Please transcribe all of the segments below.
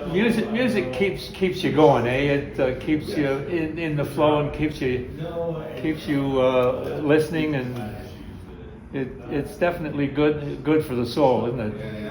music keeps you going, eh? It keeps you in the flow and keeps you listening, and it's definitely good for the soul, isn't it?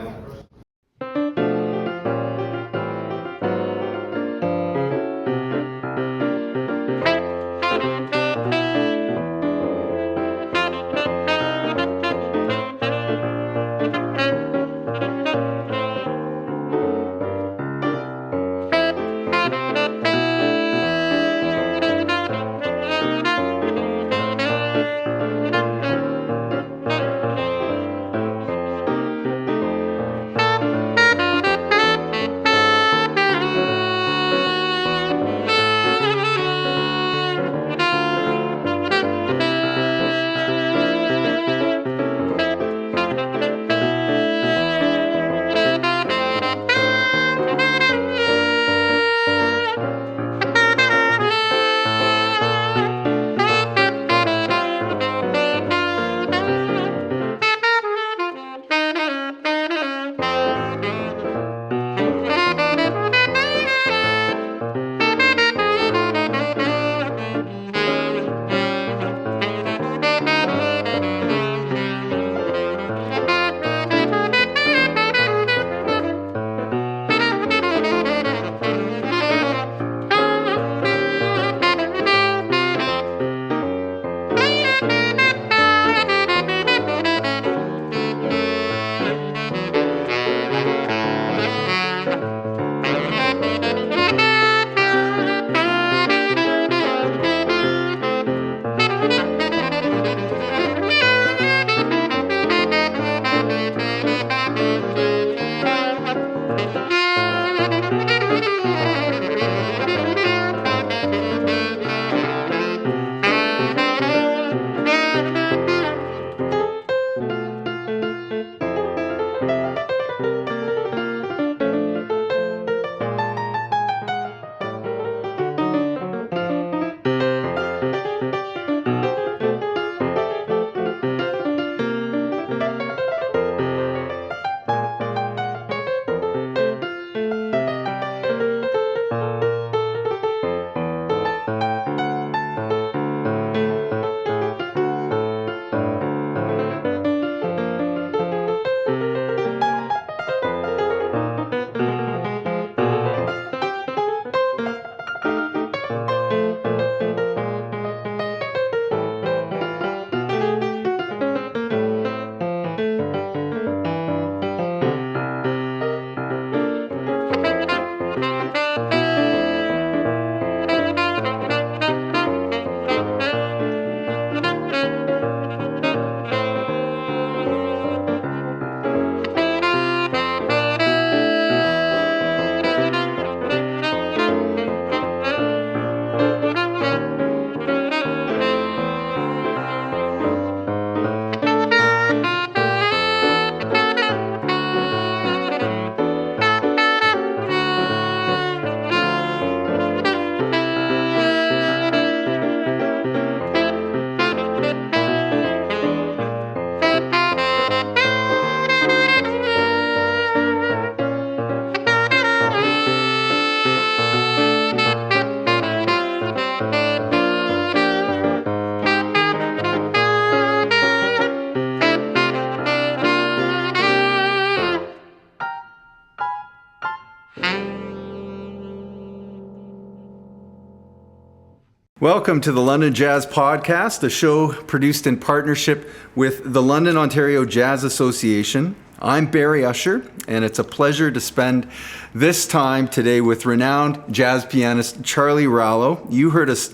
Welcome to the London Jazz Podcast, a show produced in partnership with the London, Ontario Jazz Association. I'm Barry Usher, and it's a pleasure to spend this time today with renowned jazz pianist Charlie Rallo. You heard us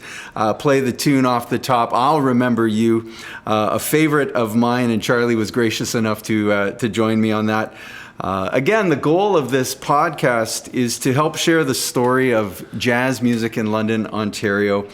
play the tune off the top, I'll Remember You, a favorite of mine, and Charlie was gracious enough to join me on that. Again, the goal of this podcast is to help share the story of jazz music in London, Ontario,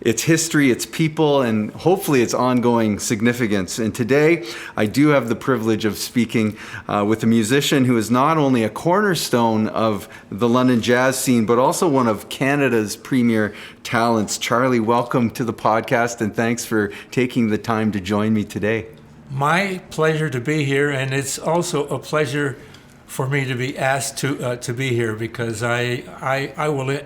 its history, its people, and hopefully its ongoing significance. And today, I do have the privilege of speaking with a musician who is not only a cornerstone of the London jazz scene, but also one of Canada's premier talents. Charlie, welcome to the podcast, and thanks for taking the time to join me today. My pleasure to be here, and it's also a pleasure for me to be asked to be here, because I will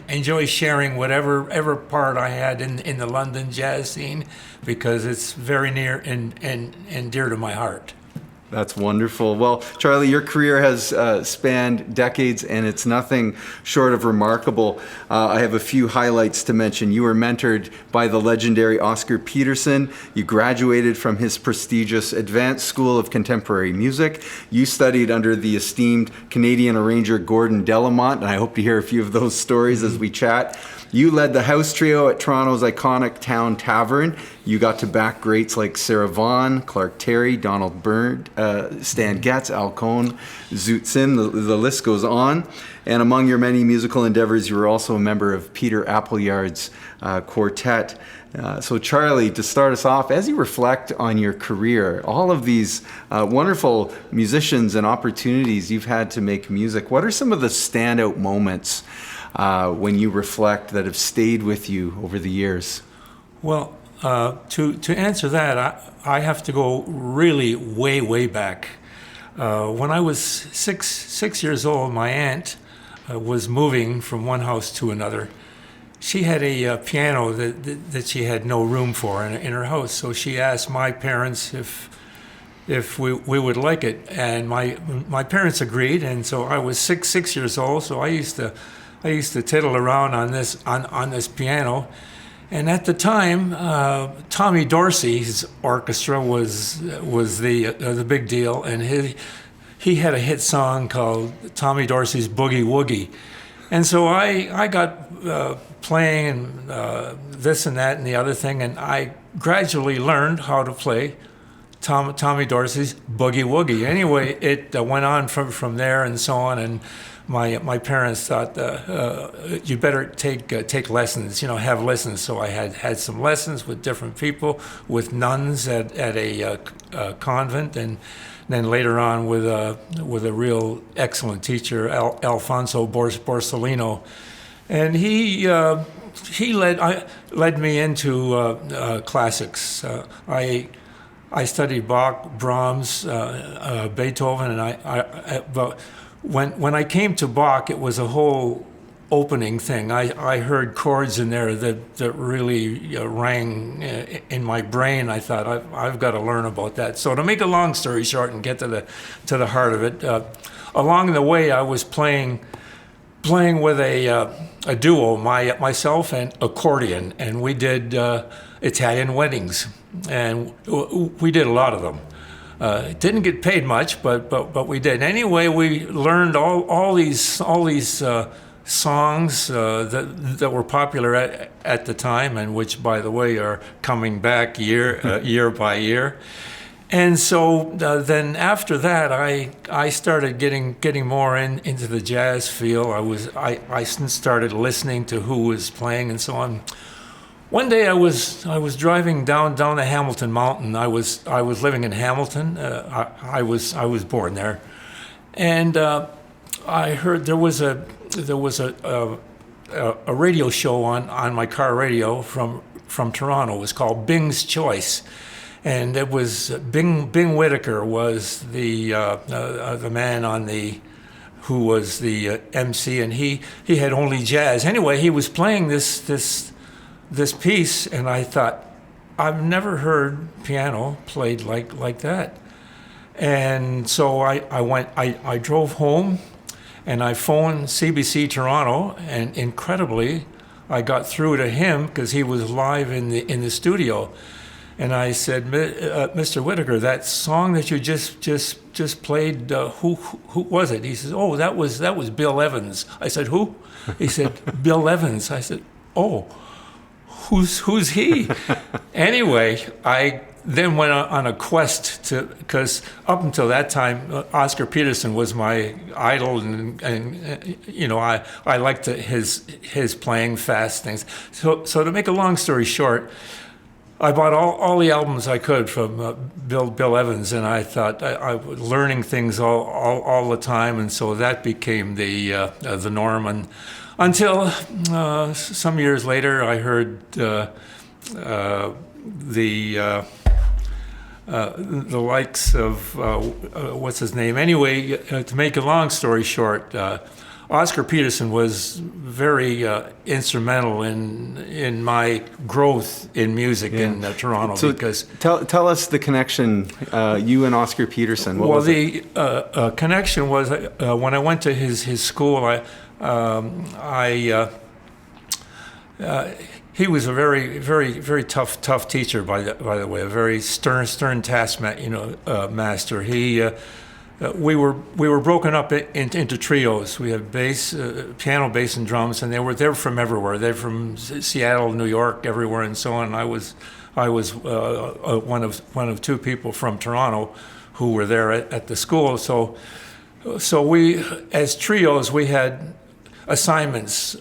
enjoy sharing whatever part I had in the London jazz scene, because it's very near and dear to my heart. That's wonderful. Well, Charlie, your career has spanned decades, and it's nothing short of remarkable. I have a few highlights to mention. You were mentored by the legendary Oscar Peterson. You graduated from his prestigious Advanced School of Contemporary Music. You studied under the esteemed Canadian arranger Gordon Delamont, and I hope to hear a few of those stories as we chat. You led the house trio at Toronto's iconic Town Tavern. You got to back greats like Sarah Vaughan, Clark Terry, Donald Byrd, Stan Getz, Al Cohn, Zoot Sim, the list goes on. And among your many musical endeavors, you were also a member of Peter Appleyard's quartet. So Charlie, to start us off, as you reflect on your career, all of these wonderful musicians and opportunities you've had to make music, what are some of the standout moments when you reflect that have stayed with you over the years? Well, to answer that, I have to go really way back. When I was six years old, my aunt was moving from one house to another. She had a piano that she had no room for in her house, so she asked my parents if we would like it, and my parents agreed. And so I was six years old, so I used to tittle around on this piano. And at the time, Tommy Dorsey's orchestra was the big deal, and he had a hit song called Tommy Dorsey's Boogie Woogie. And so I got playing and this and that and the other thing, and I gradually learned how to play Tommy Dorsey's Boogie Woogie. Anyway, it went on from there and so on, and my parents thought you better take lessons, have lessons. So I had some lessons with different people, with nuns at a convent, and then later on with a real excellent teacher, Alfonso Borsellino, and he led me into classics. I studied Bach, Brahms, Beethoven, and but when I came to Bach, it was a whole opening thing. I heard chords in there that really rang in my brain. I thought I've got to learn about that. So to make a long story short and get to the heart of it, along the way I was playing with a duo, myself and accordion, and we did Italian weddings, and we did a lot of them. Didn't get paid much, but we did. Anyway, we learned all these songs that were popular at the time, and which, by the way, are coming back year by year. And so then after that, I started getting more into the jazz feel. I started listening to who was playing and so on. One day I was driving down the Hamilton Mountain. I was living in Hamilton. I was born there, and I heard there was a radio show on my car radio from Toronto. It was called Bing's Choice, and it was Bing Whitaker was the man who was the MC, and he had only jazz. Anyway, he was playing this piece, and I thought, I've never heard piano played like that. And so I drove home, and I phoned CBC Toronto, and incredibly, I got through to him because he was live in the studio. And I said, Mr. Whitaker, that song that you just played, who was it? He says, oh, that was Bill Evans. I said, who? He said, Bill Evans. I said, oh. Who's he? Anyway, I then went on a quest because up until that time, Oscar Peterson was my idol, and I liked his playing fast things. So to make a long story short, I bought all the albums I could from Bill Evans, and I thought I was learning things all the time, and so that became the norm. And until some years later, I heard the likes of what's his name. Anyway, to make a long story short, Oscar Peterson was very instrumental in my growth in music in Toronto. So because tell us the connection, you and Oscar Peterson. What was it? The connection was when I went to his school. He was a very, very, very tough teacher. By the way, a very stern master. We were broken up into trios. We had bass, piano, bass, and drums, and they were from everywhere. They're from Seattle, New York, everywhere, and so on. I was one of two people from Toronto who were there at the school. So we, as trios, we had assignments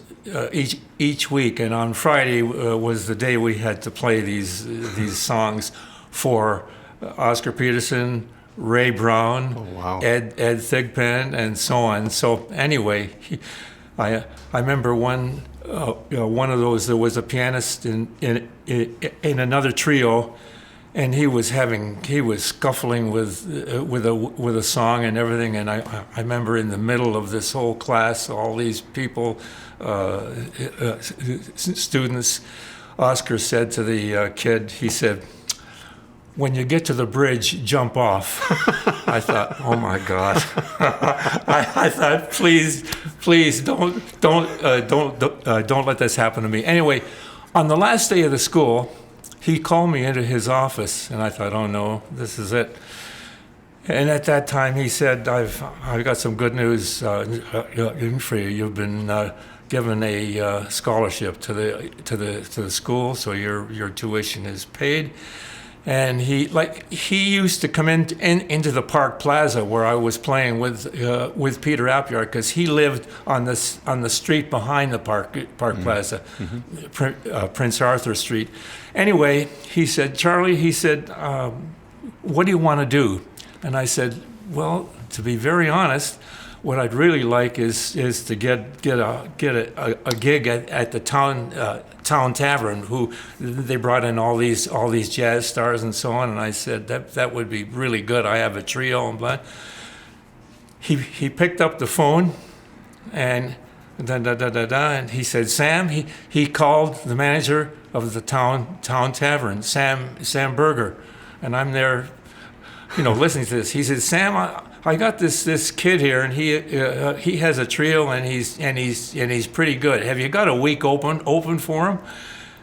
each week, and on Friday was the day we had to play these songs for Oscar Peterson, Ray Brown, Ed Thigpen, and so on. So anyway, I remember one of those. There was a pianist in another trio, and he was scuffling with a song and everything. And I remember in the middle of this whole class, all these people, students, Oscar said to the kid, he said, "When you get to the bridge, jump off." I thought, oh my God. I thought, please don't let this happen to me. Anyway, on the last day of the school, he called me into his office, and I thought, oh no, this is it. And at that time, he said, "I've got some good news for you. You've been given a scholarship to the school, so your tuition is paid." And he used to come into the Park Plaza where I was playing with Peter Appleyard, because he lived on the street behind the Park Plaza, Prince Arthur Street. Anyway, he said, "Charlie," he said, "what do you want to do?" And I said, "Well, to be very honest, what I'd really like is to get a gig at the town tavern. Who they brought in all these jazz stars and so on." And I said that would be really good. I have a trio and blah. He picked up the phone and and he said, "Sam," he called the manager of the town tavern, Sam Berger, and I'm there, listening to this. He said, "Sam, I got this kid here, and he has a trio, and he's pretty good. Have you got a week open for him?"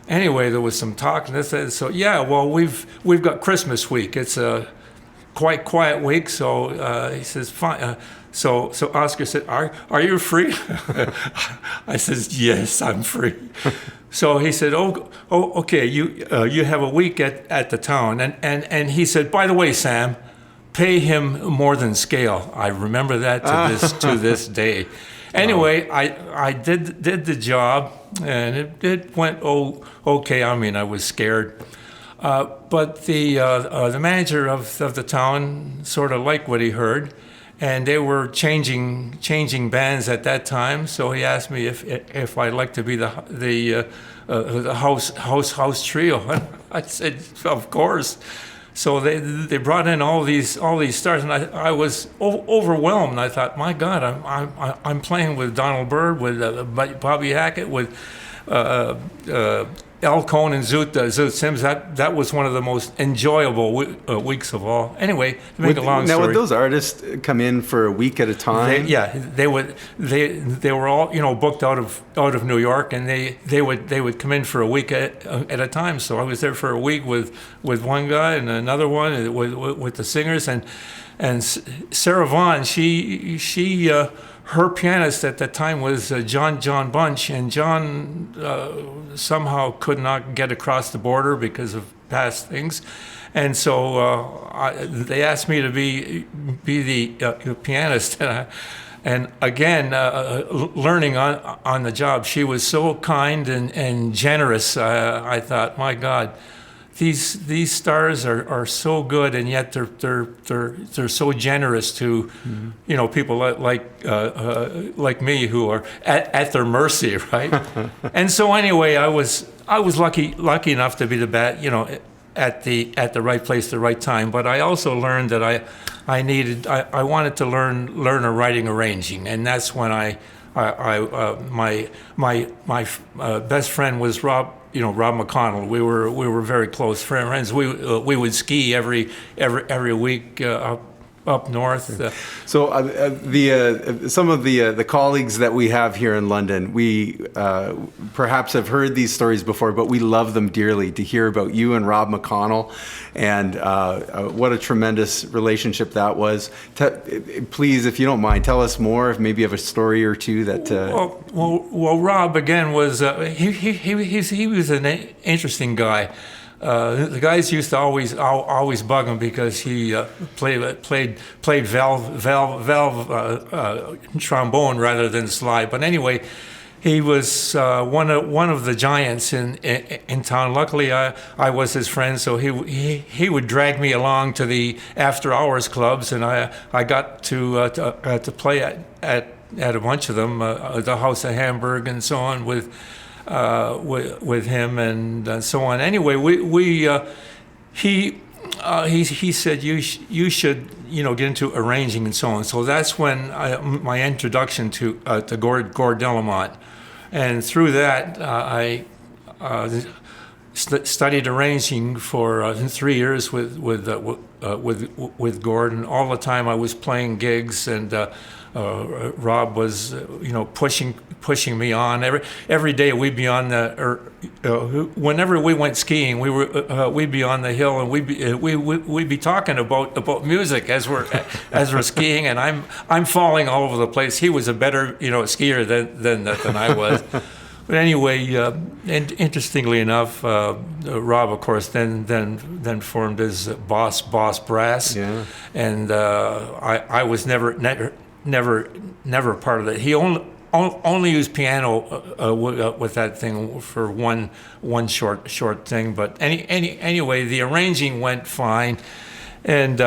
Anyway, there was some talk, and so yeah, well, we've got Christmas week. It's a quite quiet week, so he says, "Fine." So Oscar said, "Are you free?" I says, "Yes, I'm free." So he said, "Oh, okay. You have a week at the town," and he said, "By the way, Sam, pay him more than scale." I remember that to this day. Anyway, I did the job, and it went okay. I mean, I was scared, but the manager of the town sort of liked what he heard, and they were changing bands at that time. So he asked me if I'd like to be the house trio. I said, "Of course." So they brought in all these stars, and I was overwhelmed. I thought, my God, I'm playing with Donald Byrd, with Bobby Hackett, with Al Cohn and Zoot Sims. That was one of the most enjoyable weeks of all. Anyway, to make a long story. Now, would those artists come in for a week at a time? They were all booked out of New York, and they would come in for a week at a time. So I was there for a week with one guy and another one with the singers, and Sarah Vaughan. She her pianist at that time was John Bunch, and John somehow could not get across the border because of past things, and so they asked me to be the pianist, and again learning on the job. She was so kind and generous. I thought, my God, these stars are so good, and yet they're so generous to people like me who are at their mercy, right? And so anyway, I was lucky enough to be the at the right place, the right time. But I also learned that I wanted to learn a writing arranging, and that's when my best friend was Rob McConnell. We were very close friends. We would ski every week up north. So some of the colleagues that we have here in London, we perhaps have heard these stories before, but we love them dearly. To hear about you and Rob McConnell, and what a tremendous relationship that was. Please, if you don't mind, tell us more. If maybe you have a story or two that. Well, Rob again was he was an interesting guy. The guys used to always bug him because he played valve trombone rather than slide. But anyway, he was one of the giants in town. Luckily, I was his friend, so he would drag me along to the after hours clubs, and I got to play at a bunch of them, the House of Hamburg and so on with him and so on. Anyway, he said you should get into arranging and so on. So that's when my introduction to Gord Delamont, and through that I studied arranging for 3 years with Gord, and all the time I was playing gigs, and Rob was pushing me on. Every day we'd be on whenever we went skiing, we'd be on the hill, and we'd be talking about music as we're skiing, and I'm falling all over the place. He was a better skier than I was. But anyway, and interestingly enough, Rob, of course, then formed his Boss Brass, and I was never part of that. He only used piano with that thing for one short thing. But anyway, the arranging went fine. And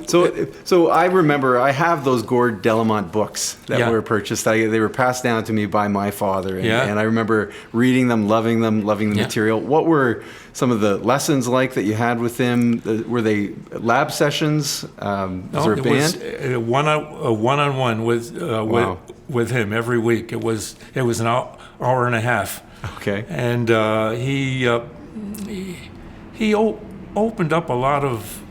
so I remember I have those Gord Delamont books that were purchased. They were passed down to me by my father, and I remember reading them, loving the material. What were some of the lessons like that you had with him? Were they lab sessions? Was there a band? Was one-on-one with him every week. It was an hour and a half. Okay. And he opened up a lot of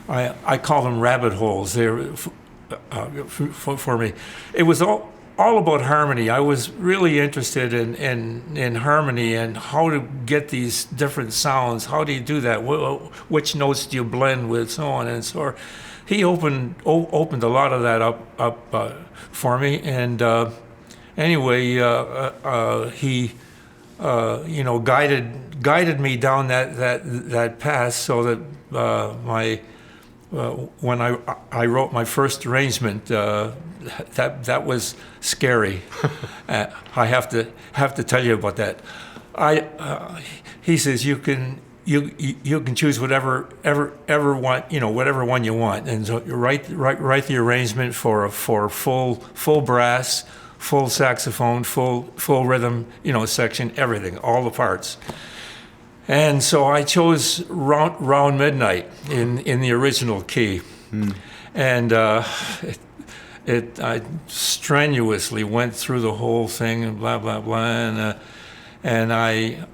I call them rabbit holes. They're for me. It was all about harmony. I was really interested in harmony and how to get these different sounds. How do you do that? Which notes do you blend with, so on and so on. He opened a lot of that up for me. And anyway, he guided me down that path, so that when I wrote my first arrangement, that was scary. I have to tell you about that. He says you can choose whatever whatever one you want, and so you write the arrangement for full brass, full saxophone, full rhythm, section, everything, all the parts. And so I chose round midnight in the original key, and I strenuously went through the whole thing and blah blah blah, and I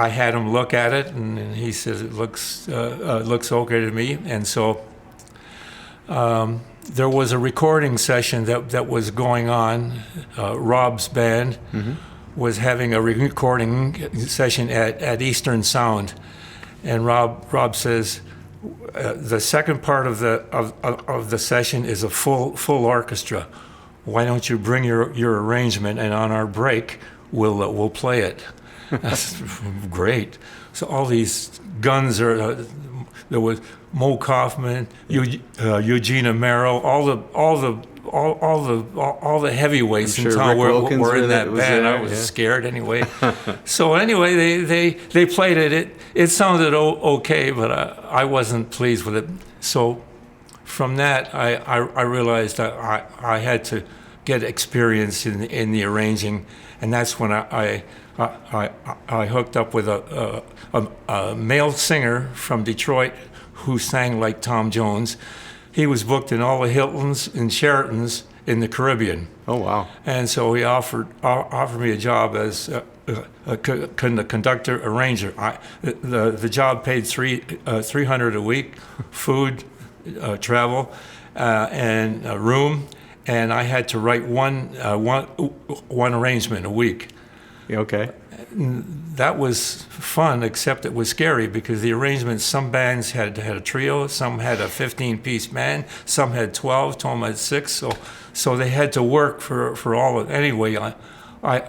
had him look at it, and he says it looks okay to me, and so. There was a recording session that was going on. Rob's band was having a recording session at Eastern Sound, and Rob says the second part of the session is a full orchestra. Why don't you bring your arrangement, and on our break we'll play it. That's great. So all these guns are. There was Mo Kaufman, Eugene Amaro, all the heavyweights in town were in that band. I was scared anyway. So anyway, they played it. It sounded okay, but I wasn't pleased with it. So from that, I realized I had to get experience in the arranging, and that's when I I hooked up with a male singer from Detroit who sang like Tom Jones. He was booked in all the Hiltons and Sheratons in the Caribbean. Oh, wow. And so he offered me a job as a conductor arranger. The job paid $300 a week, food, travel, and room, and I had to write one arrangement a week. Okay. That was fun, except it was scary because the arrangements, some bands had a trio, some had a 15-piece band, some had 12, some had 6, so they had to work for all of it. Anyway, I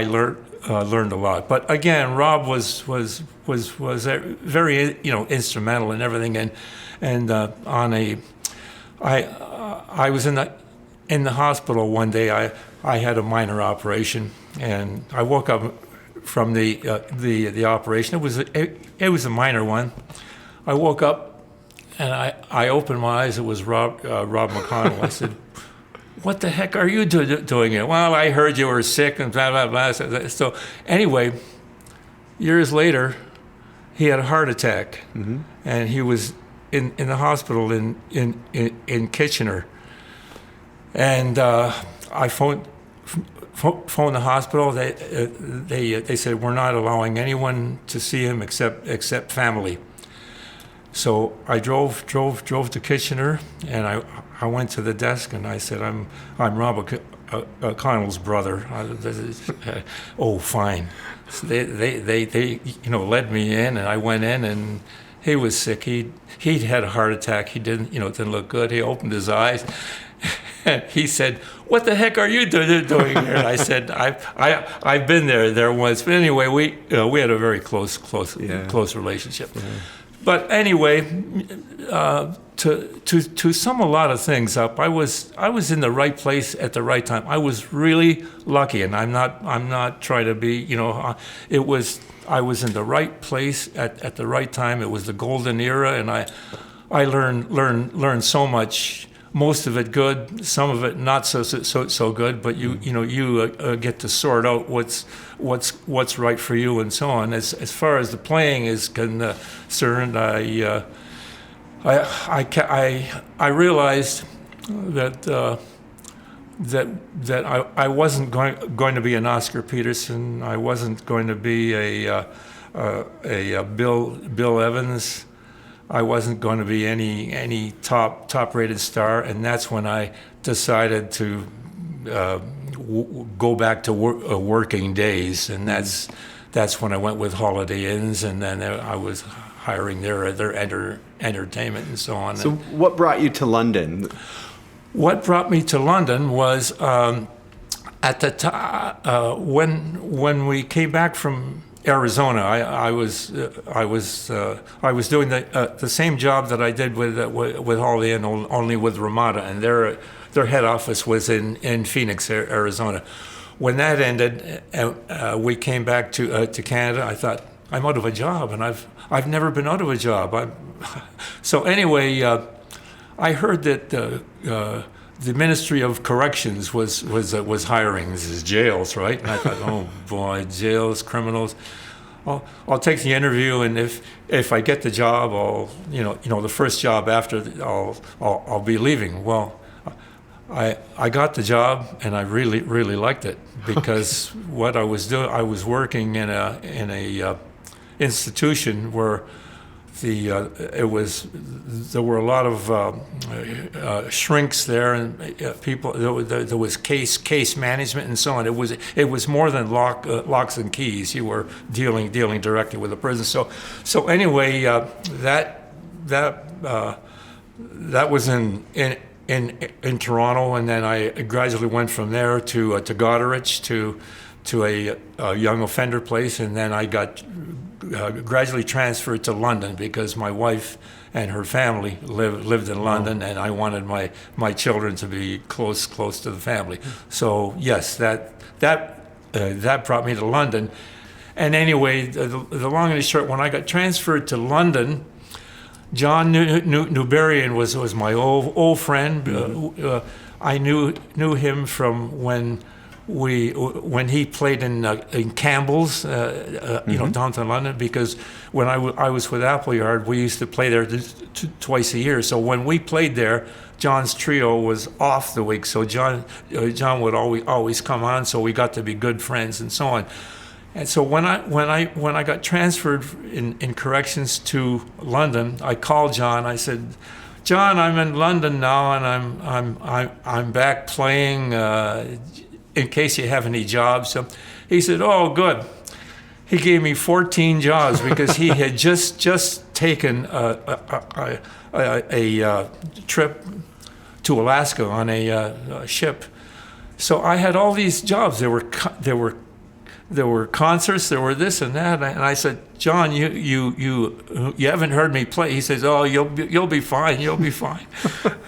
learned a lot. But again, Rob was very instrumental in everything, and I was in the hospital one day. I had a minor operation, and I woke up from the operation. It was a minor one. I woke up and I opened my eyes. It was Rob McConnell. I said, "What the heck are you doing here?" "Well, I heard you were sick and blah blah blah." So anyway, years later, he had a heart attack, and he was in the hospital in Kitchener. And I phoned the hospital. They said, "We're not allowing anyone to see him except family." So I drove to Kitchener, and I went to the desk and I said, "I'm Rob Connell's brother." "Oh, fine." So they led me in, and I went in, and he was sick. He'd had a heart attack. He didn't look good. He opened his eyes. And he said, "What the heck are you doing here?" And I said, "I've been there once." But anyway, we had a very close relationship. Yeah. But anyway, to sum a lot of things up, I was in the right place at the right time. I was really lucky, and I'm not trying to be. I was in the right place at the right time. It was the golden era, and I learned so much. Most of it good, some of it not so good. But you get to sort out what's right for you and so on. As far as the playing is concerned, I realized that I wasn't going to be an Oscar Peterson. I wasn't going to be a Bill Evans. I wasn't going to be any top rated star, and that's when I decided to go back to working days, and that's when I went with Holiday Inns, and then I was hiring their entertainment and so on. So what brought you to London? What brought me to London was at the time when we came back from Arizona. I was doing the same job that I did with Holiday Inn, only with Ramada, and their head office was in Phoenix, Arizona. When that ended, we came back to Canada. I thought, I'm out of a job, and I've never been out of a job. So anyway, I heard that the Ministry of Corrections was hiring. This is jails, right? And I thought, oh boy, jails, criminals. I'll take the interview, and if I get the job, I'll the first job after I'll be leaving. Well, I got the job, and I really liked it because what I was doing, I was working in a institution where there were a lot of shrinks there, and people. There was case management and so on. It was more than locks and keys. You were dealing directly with the prison. So anyway, that was in Toronto, and then I gradually went from there to Goderich to a young offender place, and then I got gradually transferred to London because my wife and her family lived in London, and I wanted my children to be close to the family. So yes, that brought me to London. And anyway, the long and the short, when I got transferred to London, John Newberryan was my old friend. I knew him from when when he played in Campbell's, downtown London, because when I was with Appleyard, we used to play there twice a year. So when we played there, John's trio was off the week, so John would always come on. So we got to be good friends and so on. And so when I got transferred in corrections to London, I called John. I said, John, I'm in London now, and I'm back playing. In case you have any jobs. So he said, oh, good. He gave me 14 jobs because he had just taken a trip to Alaska on a ship. So I had all these jobs. There were concerts, there were this and that, and I said, John, you haven't heard me play. He says, oh, you'll be fine, you'll be fine.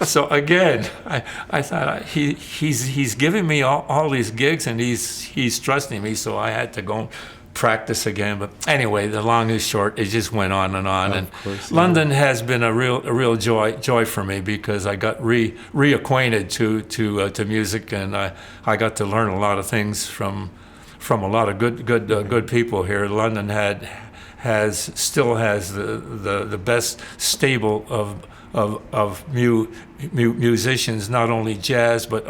So again, I thought he's giving me all these gigs, and he's trusting me, so I had to go practice again. But anyway, the long and short, it just went on and on. And London has been a real joy for me, because I got reacquainted to music, and I got to learn a lot of things from a lot of good people here. London still has the best stable of musicians, not only jazz but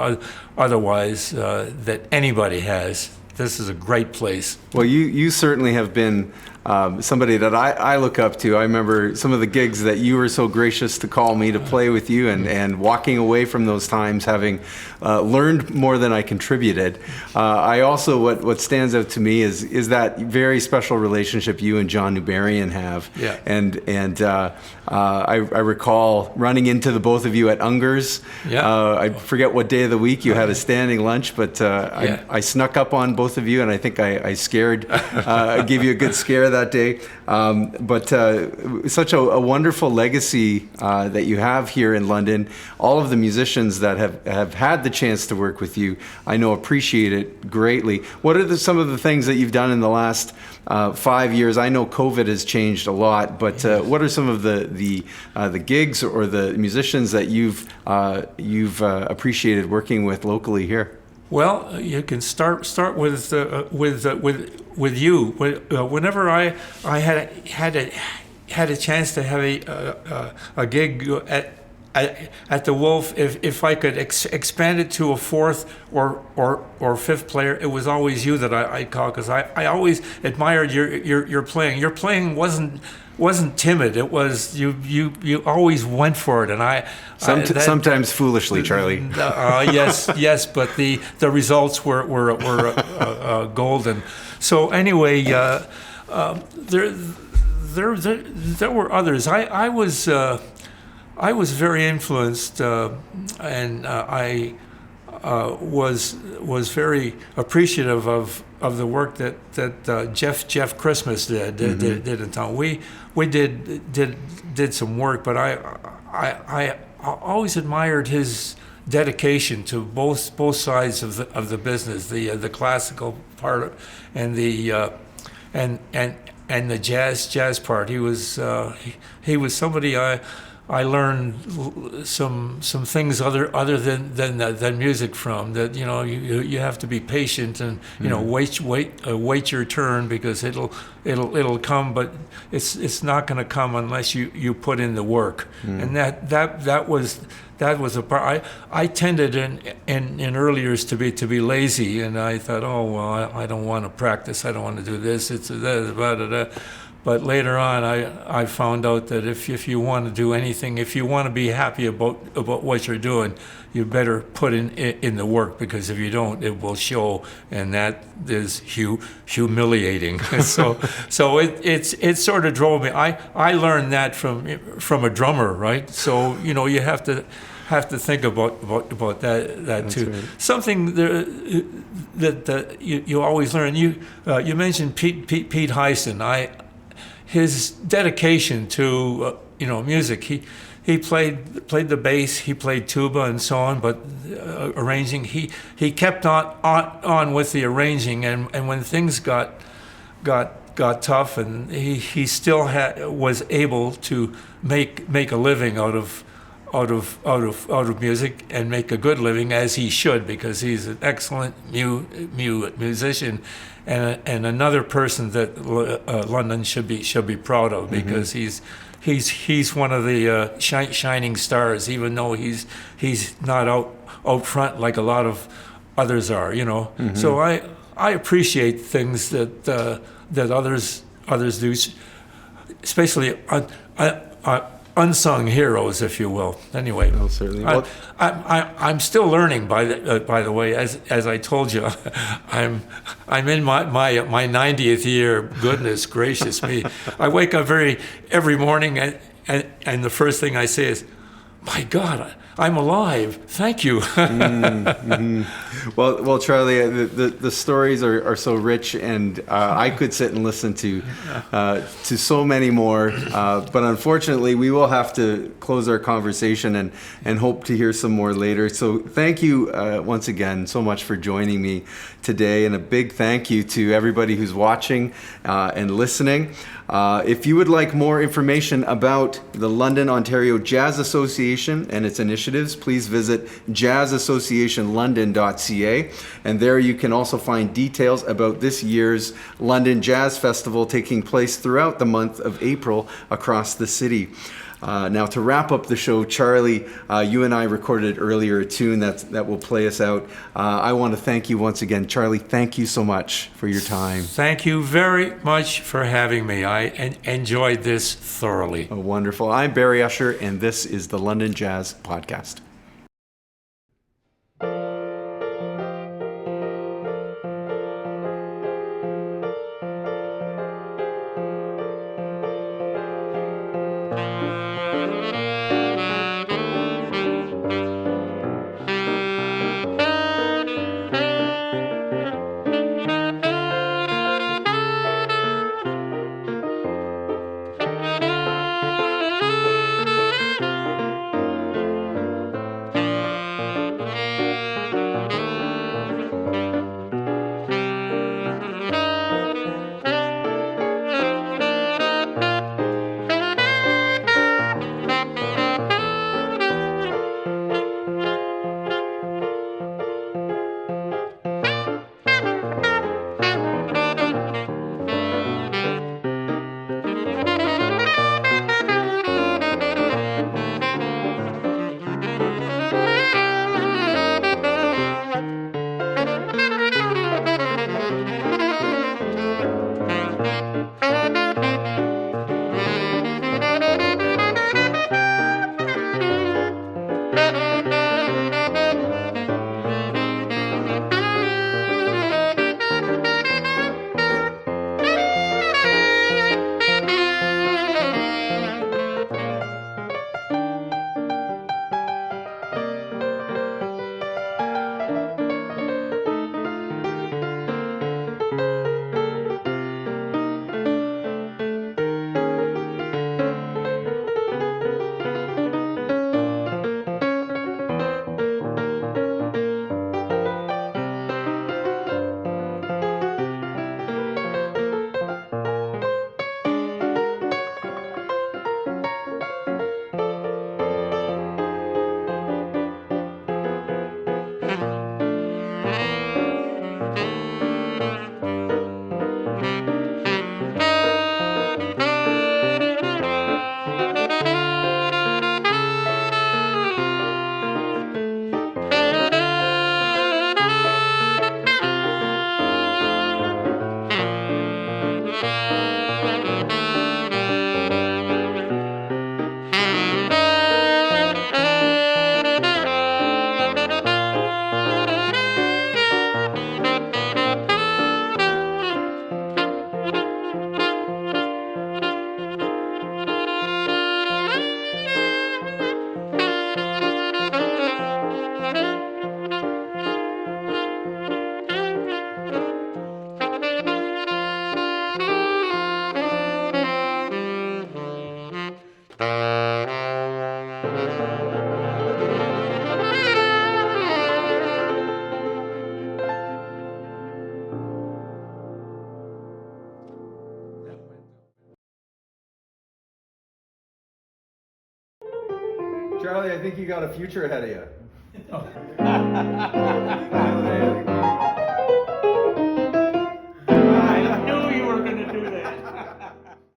otherwise, that anybody has. This is a great place. Well, you certainly have been somebody that I look up to. I remember some of the gigs that you were so gracious to call me to play with you, and walking away from those times having learned more than I contributed. I also, what stands out to me is that very special relationship you and John Newberian have. Yeah. And I recall running into the both of you at Unger's. Yeah. I forget what day of the week you had a standing lunch, but Yeah. I snuck up on both of you, and I think I gave you a good scare that day. But such a wonderful legacy that you have here in London. All of the musicians that have had the chance to work with you, I know, appreciate it greatly. What are some of the things that you've done in the last 5 years? I know COVID has changed a lot, but what are some of the gigs or the musicians that you've appreciated working with locally here? Well, you can start with you. Whenever I had a chance to have a gig at the Wolf, if I could expand it to a fourth or fifth player, it was always you that I'd call, because I always admired your playing. Your playing wasn't timid. It was you always went for it, and sometimes foolishly, Charlie. Yes, but the results were golden. So anyway, there were others. I was very influenced, and I was very appreciative of the work that Jeff Christmas did in town. We did some work, but I always admired his dedication to both sides of the business, the classical part and the jazz part. He was somebody I learned some things other than music from. That you have to be patient and wait your turn, because it'll come, but it's not going to come unless you put in the work. And that was a part. I tended in early years to be lazy, and I thought, oh well, I don't want to practice. I don't want to do this. It's that. But later on, I found out that if you want to do anything, if you want to be happy about what you're doing, you better put in the work, because if you don't, it will show, and that is humiliating. so it sort of drove me. I learned that from a drummer, right? So you have to think about that too. Right. Something that you always learn. You mentioned Pete Hyson. His dedication to music. He played the bass, he played tuba and so on, but arranging, he kept on with the arranging, and when things got tough, and he still was able to make a living out out of music and make a good living, as he should, because he's an excellent musician, and another person that London should be proud of, because he's one of the shining stars, even though he's not out front like a lot of others are, you know. So I appreciate things that that others do, especially unsung heroes, if you will. Anyway, Oh, certainly. Well, I'm still learning. By the way, as I told you, I'm in my 90th year. Goodness gracious me! I wake up every morning, and the first thing I say is, "My God, I'm alive. Thank you." Well, Charlie, the stories are so rich, and I could sit and listen to so many more. But unfortunately, we will have to close our conversation and hope to hear some more later. So thank you once again so much for joining me today, and a big thank you to everybody who's watching and listening. If you would like more information about the London, Ontario Jazz Association and its initiatives, please visit jazzassociationlondon.ca, and there you can also find details about this year's London Jazz Festival taking place throughout the month of April across the city. Now, to wrap up the show, Charlie, you and I recorded earlier a tune that will play us out. I want to thank you once again. Charlie, thank you so much for your time. Thank you very much for having me. I enjoyed this thoroughly. Oh, wonderful. I'm Barry Usher, and this is the London Jazz Podcast. Charlie, I think you got a future ahead of you.